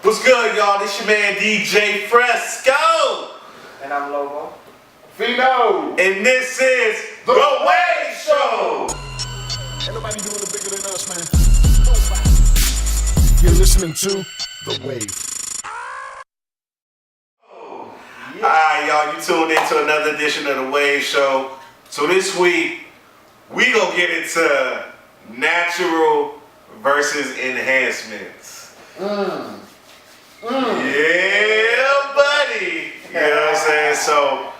What's good, y'all? This your man DJ Fresco. And I'm Lobo. Fino. And this is The Wave Show. Ain't nobody doing it bigger than us, man. You're listening to The Wave. Alright, y'all, you tuned into another edition of The Wave Show. So this week, we gonna get into natural versus enhancements. Yeah, buddy. You know what I'm saying? So,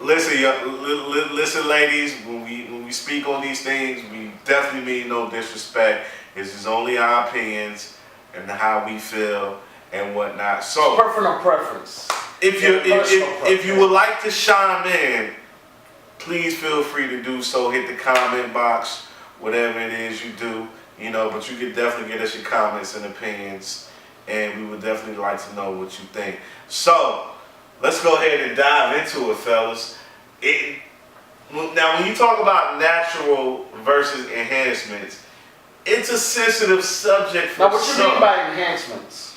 listen, ladies. When we speak on these things, we definitely mean no disrespect. This is only our opinions and how we feel and whatnot. So, Personal preference. if you would like to chime in, please feel free to do so. Hit the comment box, whatever it is you do, but you can definitely get us your comments and opinions, and we would definitely like to know what you think. So, let's go ahead and dive into it, fellas. Now, when you talk about natural versus enhancements, it's a sensitive subject for Now, what you some. mean by enhancements?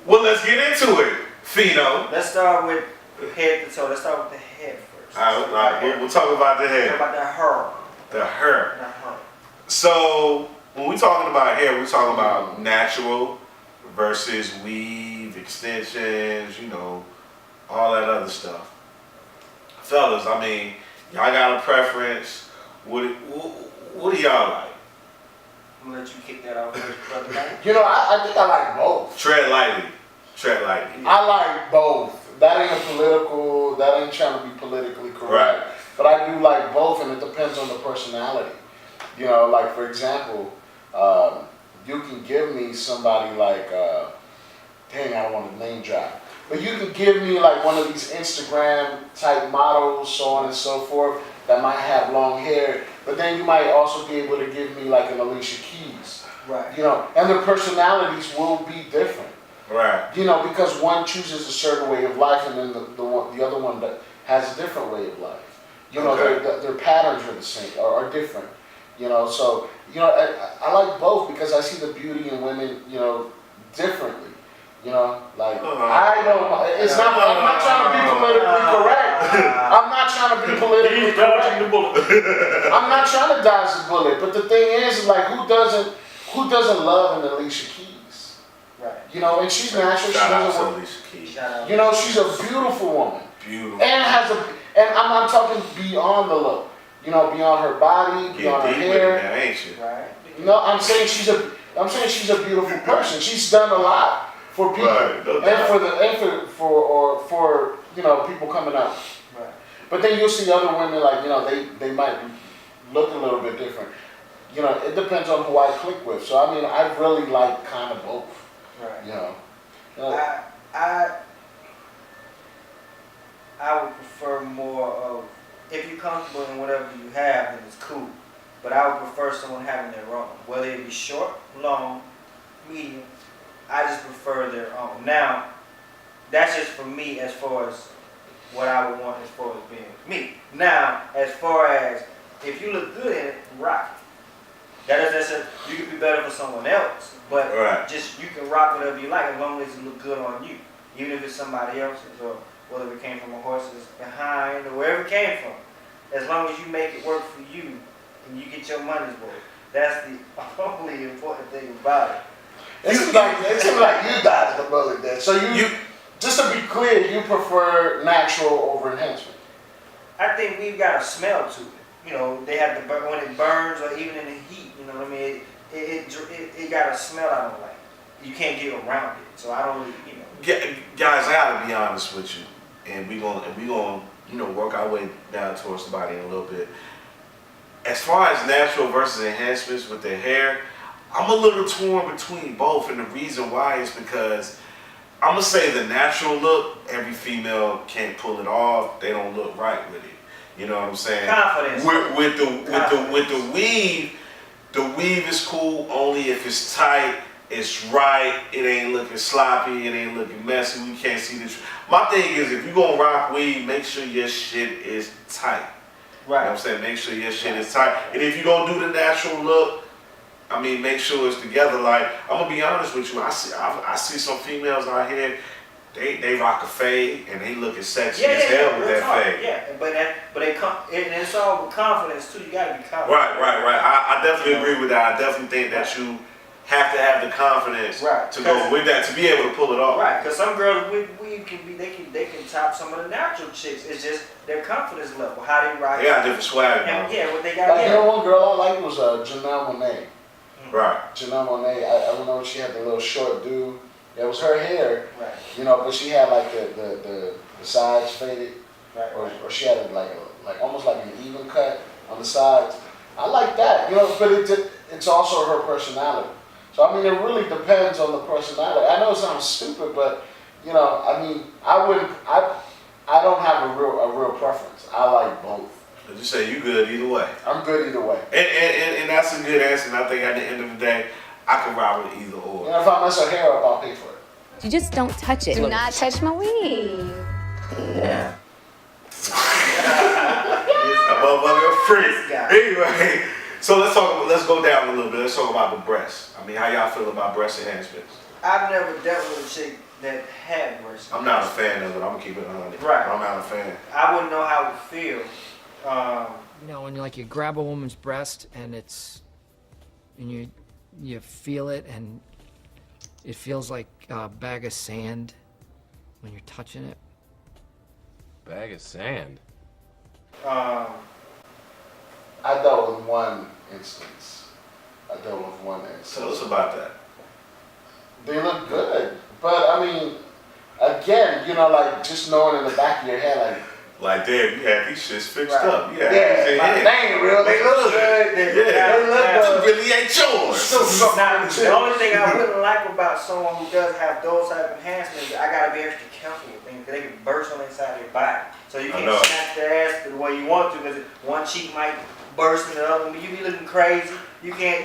Well, let's get into it, Fino. Let's start with head to toe. Let's start with the head first. All right, we'll talk about the hair. Talk about the hair. The hair. The hair. So, when we're talking about hair, we're talking about natural versus weave, extensions, all that other stuff. Fellas, I mean, y'all got a preference. What do y'all like? I'm gonna let you kick that off first, brother. Man. I think I like both. Tread lightly. Tread lightly. I like both. That ain't that ain't trying to be politically correct. Right. But I do like both, and it depends on the personality. Like for example, you can give me somebody like, dang, I don't want to name drop. But you can give me like one of these Instagram type models, so on and so forth, that might have long hair. But then you might also be able to give me like an Alicia Keys. Right. And their personalities will be different. Right. Because one chooses a certain way of life, and then the other one that has a different way of life. Okay. Their patterns are the same, are different. So I like both because I see the beauty in women, differently. I don't. It's not. I'm not trying to be politically correct. I'm not trying to be politically correct. I'm not trying to dodge the bullet. But the thing is, like, who doesn't love an Alicia Keys? Right. And she's natural. Shout out She to doesn't. Alicia Keys. Shout out. She's a beautiful woman. Beautiful. And I'm talking beyond the look. Beyond her body, beyond her Get deep with it hair. now, ain't you? Right. No, I'm saying she's a beautiful person. She's done a lot for people, Right, no and doubt. for people coming up. Right. But then you'll see other women like they might look a little bit different. It depends on who I click with. So I mean, I really like kind of both. Right. I would prefer more of, if you're comfortable in whatever you have, then it's cool. But I would prefer someone having their own, whether it be short, long, medium. I just prefer their own. Now, that's just for me as far as what I would want as far as being me. Now, as far as if you look good in it, rock it. That doesn't necessarily, you could be better for someone else, but Right. just you can rock whatever you like as long as it look good on you. Even if it's somebody else's, or whether it came from a horse's behind, or wherever it came from. As long as you make it work for you and you get your money's worth. That's the only important thing about it. It seems like you dodged the bullet there. So you just to be clear, you prefer natural over enhancement. I think we've got a smell to it. They have when it burns or even in the heat. You know what I mean? It got a smell I don't like. You can't get around it. So I don't really, Guys, I gotta be honest with you, and we gonna work our way down towards the body in a little bit. As far as natural versus enhancements with the hair, I'm a little torn between both, and the reason why is because I'm gonna say the natural look, every female can't pull it off. They don't look right with it. You know what I'm saying? Confidence. With the weave is cool only if it's tight. It's right, it ain't looking sloppy, it ain't looking messy, we can't see the My thing is, if you're gonna rock weave, make sure your shit is tight. Right. You know what I'm saying? Make sure your shit is tight. And if you're gonna do the natural look, I mean, make sure it's together. Like, I'm gonna be honest with you. I see some females out here. They rock a fade and they looking sexy as hell with that fade. Yeah, but they come, and it's all with confidence too. You gotta be confident. Right. I definitely agree with that. I definitely think that you have to have the confidence to go with that, to be able to pull it off. Right, because some girls they can top some of the natural chicks. It's just their confidence level, how they rock. They got different swag. Yeah, what they got. Like, you know, one girl I liked was Janelle Monáe. Right. Janelle Monáe. I don't know if she had the little short dude. It was her hair, right. You know, but she had like the sides faded, right. Or she had it like almost like an even cut on the sides. I like that, you know, but it's also her personality. So I mean, it really depends on the personality. I know it sounds stupid, but you know, I mean, I don't have a real preference. I like both. Did you say you good either way? I'm good either way. And that's a good answer. And I think at the end of the day, I can ride with either or. And if I mess her hair up, I'll pay for it. You just don't touch it. Do not touch my weave. Yeah. A motherfucker freak. Anyway, so let's go down a little bit. Let's talk about the breasts. I mean, how y'all feel about breast enhancements? I've never dealt with a chick that had breast. I'm not a fan of it. I'm gonna keep it 100. Right. I'm not a fan. I wouldn't know how it would feel. You know, when you grab a woman's breast and you feel it and it feels like a bag of sand when you're touching it. Bag of sand? I dealt with one instance. Tell us about that. They look good, but I mean, again, you know, like just knowing in the back of your head, like damn, you had these shits fixed Right. up. they ain't real. They look good. They look good. Really ain't yours. Now, the only thing I wouldn't like about someone who does have those type of enhancements, I gotta be extra careful with things because they can burst on the inside of your body. So you can't snatch their ass the way you want to because one cheek might burst and the other one, you be looking crazy. You can't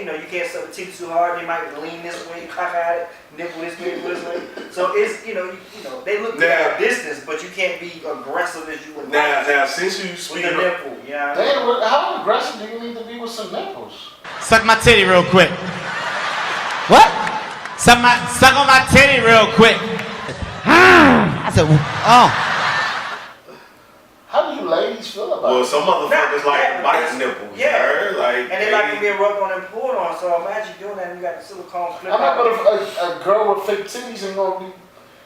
suck the teeth too hard. They might lean this way, cock at it, nipple this way, this way. So it's you know they look good at a distance, but you can't be aggressive as you would. Now since you speak with a nipple, you know. Damn, how aggressive do you need to be with some nipples? Suck my titty real quick. What? Suck on my titty real quick. I said, oh. How do you ladies feel about it? Well, some motherfuckers like white nipples. Yeah. Like, and they like to be rubbed on and pulled on. So imagine doing that and you got the silicone flip. I'm not gonna. A girl with fake titties ain't gonna be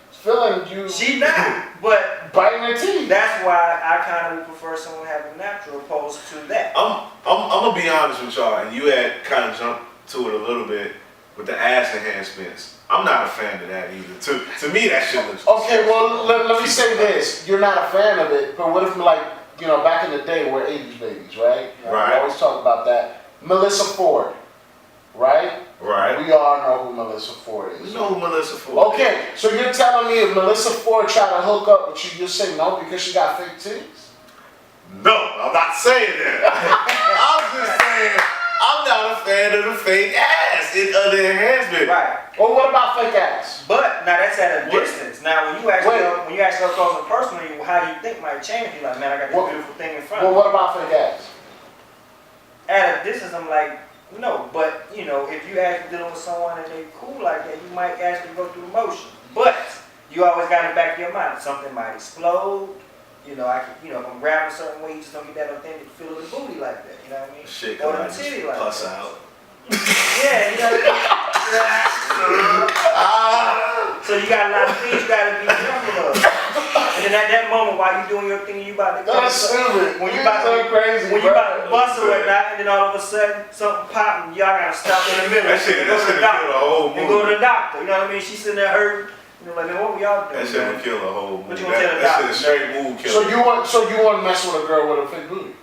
feeling you. She not, but biting her teeth. That's why I kind of would prefer someone having natural opposed to that. I'm gonna be honest with y'all, and you had kind of jumped to it a little bit with the ass enhancements. I'm not a fan of that either. To me, that shit looks. Okay, well, let me say this. You're not a fan of it, but what if, like, you know, back in the day, we're 80s babies, right? Right. We always talk about that. Melissa Ford, right? Right. We all know who Melissa Ford is. We know who Melissa Ford is. Okay, so you're telling me if Melissa Ford tried to hook up with you, you'll say no because she got fake titties? No, I'm not saying that. I'm just saying I'm not a fan of the fake ass in other enhancement. Right. Well, what about fake ass? But now that's at a distance. Now when you actually up close and personal, how do you think might change? You're like, man, I got this beautiful thing in front of me. Well, what about fake ass? At a distance, I'm like, no. But you know, if you actually dealing with someone and they cool like that, you might actually go through the motion. But you always got in the back of your mind, something might explode. You know, if I'm grabbing a certain way, you just don't get that authentic feel of the booty like that. You know what I mean? Shit, or I the just titty like puss that. out. Yeah, you know. So you got a lot of things you got to be careful of. And then at that moment, while you doing your thing, you about to That's stupid. When you about to crazy. when you about to bust or whatnot, and then all of a sudden something pop, and y'all gotta stop in the middle. That shit kill the whole movie. And go to the doctor. You know what I mean? She's sitting there hurting. You know, like, man, what were y'all doing? That shit would kill the whole movie. What you gonna tell the That doctor? shit is straight mood killer. So you want to mess with a girl with a fake booty?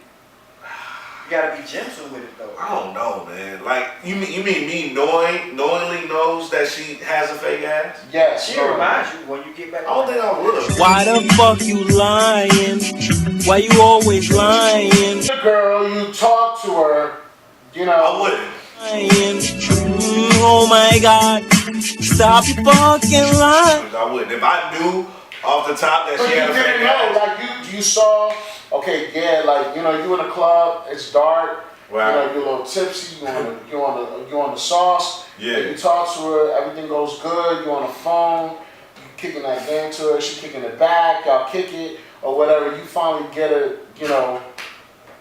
You gotta be gentle with it though. I don't know, man. Like, you mean me knowingly knows that she has a fake ass? Yes. She reminds you when you get back. I don't think I would. Why the fuck you lying? Why you always lying? The girl, you talk to her, you know. I wouldn't. Oh my God! Stop your fucking lying. I wouldn't. If I knew off the top that she had a fake ass. Like you saw, okay, yeah, like, you know, you in a club, it's dark, Right. You know, you're a little tipsy. You on the sauce. Yeah. And you talk to her. Everything goes good. You on the phone. You kicking that game to her. She kicking it back. Y'all kick it or whatever. You finally get her. You know.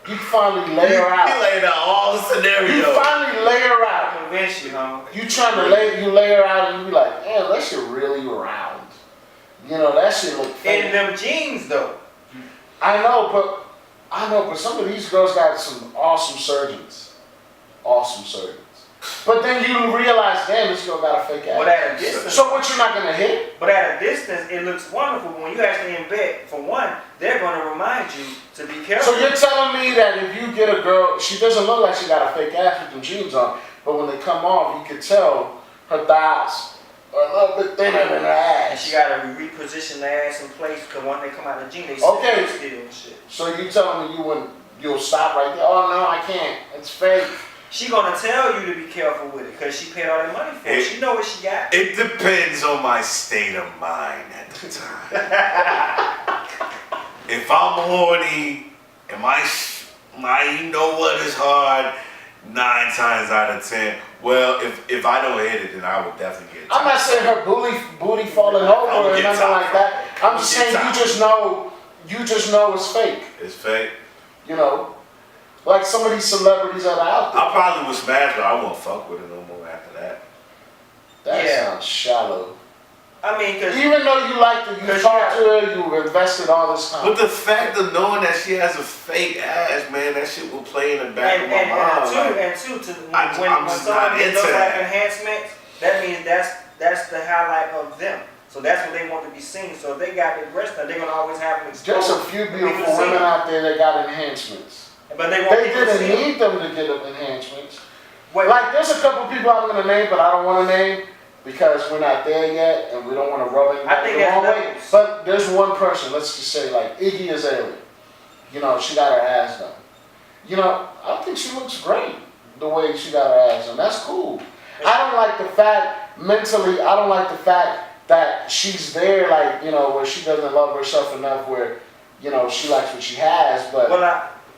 You finally lay her out. You laid out all the scenarios. You finally lay her out. Convince you, huh? You trying to lay her out and you be like, man, that shit really round. You know, that shit look fake. In them jeans, though. I know, but some of these girls got some awesome surgeons. Awesome surgeons. But then you realize, damn, this girl got a fake ass. But at a distance. So what, you're not gonna hit? But at a distance, it looks wonderful. When you actually in bed, for one, they're going to remind you to be careful. So you're telling me that if you get a girl, she doesn't look like she got a fake ass with them jeans on, but when they come off, you can tell her thighs are a little bit thinner than her ass. And she got to reposition the ass in place because when they come out of the jeans, they Okay. still and shit. So you telling me you'll stop right there? Oh no, I can't. It's fake. She gonna tell you to be careful with it because she paid all that money for it. She know what she got. It depends on my state of mind at the time. If I'm horny and my you know what is hard, 9 times out of 10. Well, if I don't hit it, then I would definitely get. I'm not saying her booty falling over or nothing like that. I'm just saying you just know it's fake. It's fake. You know, like some of these celebrities that are out there. I probably would smash her. I won't fuck with her no more after that. That Yeah. sounds shallow. I mean, because Even though you liked her, you talked to her, you invested all this time. But the fact of knowing that she has a fake ass, man, that shit will play in the back of my mind. when someone gets those like enhancements, that means that's the highlight of them. So that's what they want to be seen. So if they got their breasts done, they're gonna always have them exposed. There's a few beautiful women out there that got enhancements. But they want people to didn't see them. need them to get them enhancements. Wait, Like there's a couple people I'm gonna name, but I don't want to name because we're not there yet, and we don't want to rub it I think the wrong that's way. levels. But there's one person. Let's just say like Iggy Azalea. You know, she got her ass done. You know, I think she looks great the way she got her ass done. That's cool. I don't like the fact mentally. I don't like the fact that she's there, like, you know, where she doesn't love herself enough, where, you know, she likes what she has, but.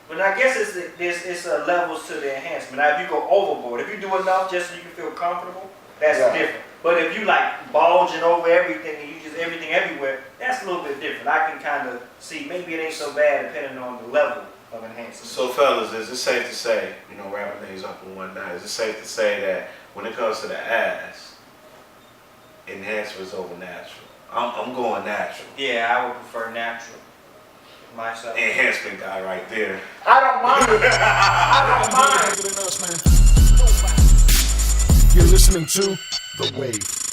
But I guess it's levels to the enhancement. Now, if you go overboard, if you do enough just so you can feel comfortable, that's different. But if you like bulging over everything and you just everything everywhere, that's a little bit different. I can kind of see maybe it ain't so bad depending on the level of enhancement. So fellas, is it safe to say, you know, wrapping things up in one night, is it safe to say that when it comes to the ass, enhancement is over natural? I'm going natural. Yeah, I would prefer natural myself. Enhancement guy right there. I don't mind. I don't mind. Bigger than us, man. You're listening to The Wave.